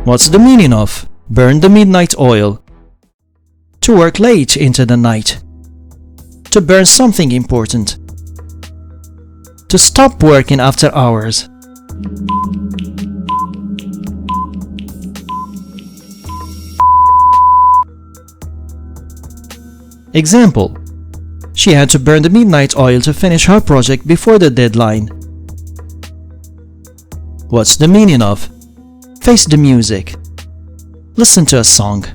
What's the meaning of burn the midnight oil? To work late into the night. To burn something important. To stop working after hours. Example: she had to burn the midnight oil to finish her project before the deadline. What's the meaning of face the music? Listen to a song.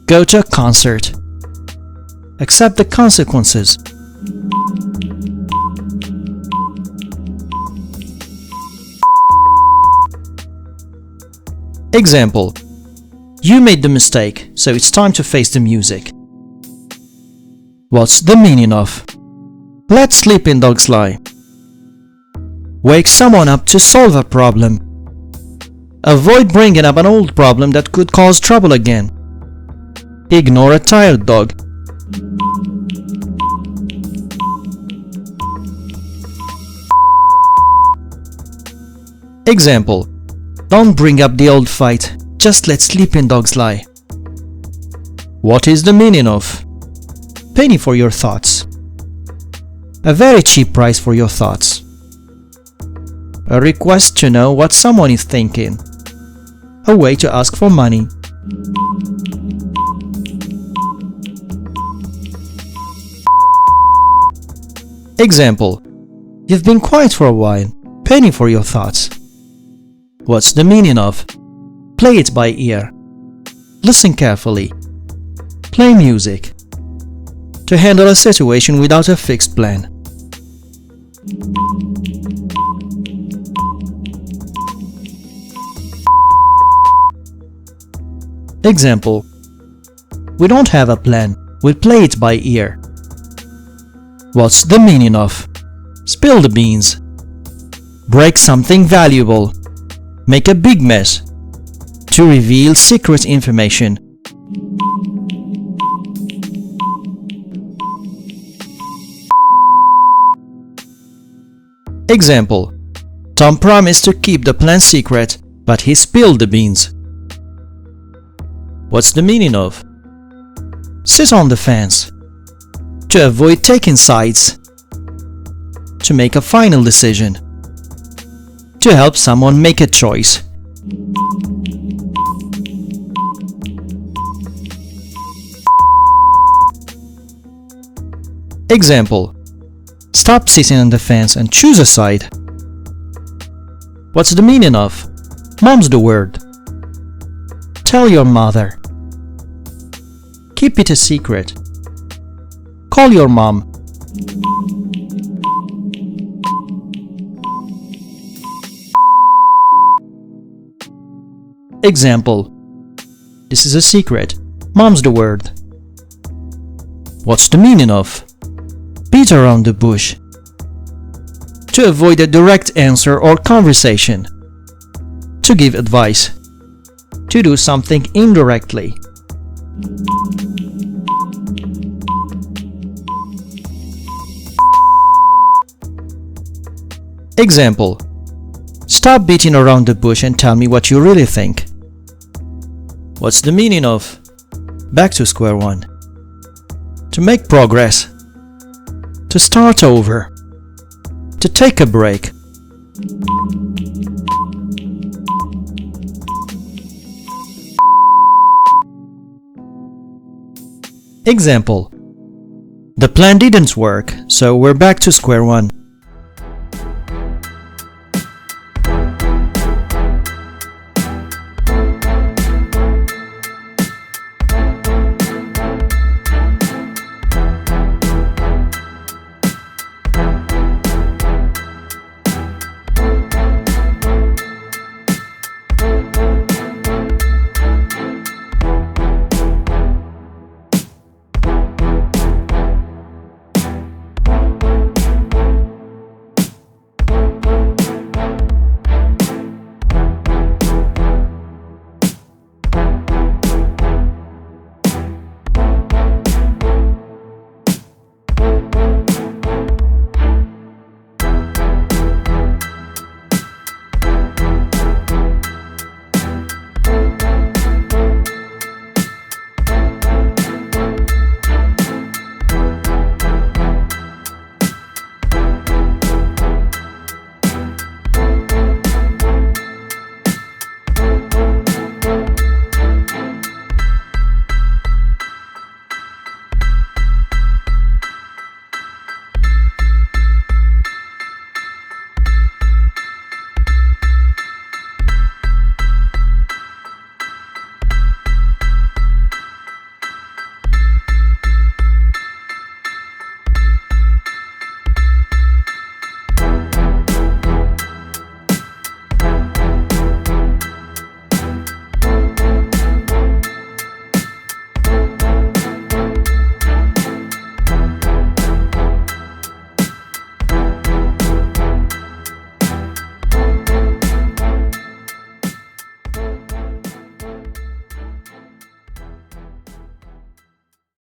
Go to a concert. Accept the consequences. Example: you made the mistake, so it's time to face the music. What's the meaning of let sleeping dogs lie? Wake someone up to solve a problem. Avoid bringing up an old problem that could cause trouble again. Ignore a tired dog. Example: don't bring up the old fight, just let sleeping dogs lie. What is the meaning of penny for your thoughts? A very cheap price for your thoughts. A request to know what someone is thinking. A way to ask for money. Example: you've been quiet for a while, penny for your thoughts. What's the meaning of play it by ear? Listen carefully. Play music. To handle a situation without a fixed plan. Example: we don't have a plan, we'll play it by ear. What's the meaning of spill the beans? Break something valuable. Make a big mess. To reveal secret information. Example: Tom promised to keep the plan secret, but he spilled the beans. What's the meaning of sit on the fence? To avoid taking sides. To make a final decision. To help someone make a choice. Example: stop sitting on the fence and choose a side. What's the meaning of mom's the word? Tell your mother. Keep it a secret. Call your mom. Example: this is a secret. Mom's the word. What's the meaning of beat around the bush? To avoid a direct answer or conversation. To give advice. To do something indirectly. Example: stop beating around the bush and tell me what you really think. What's the meaning of back to square one? To make progress. To start over. To take a break. Example: the plan didn't work, so we're back to square one.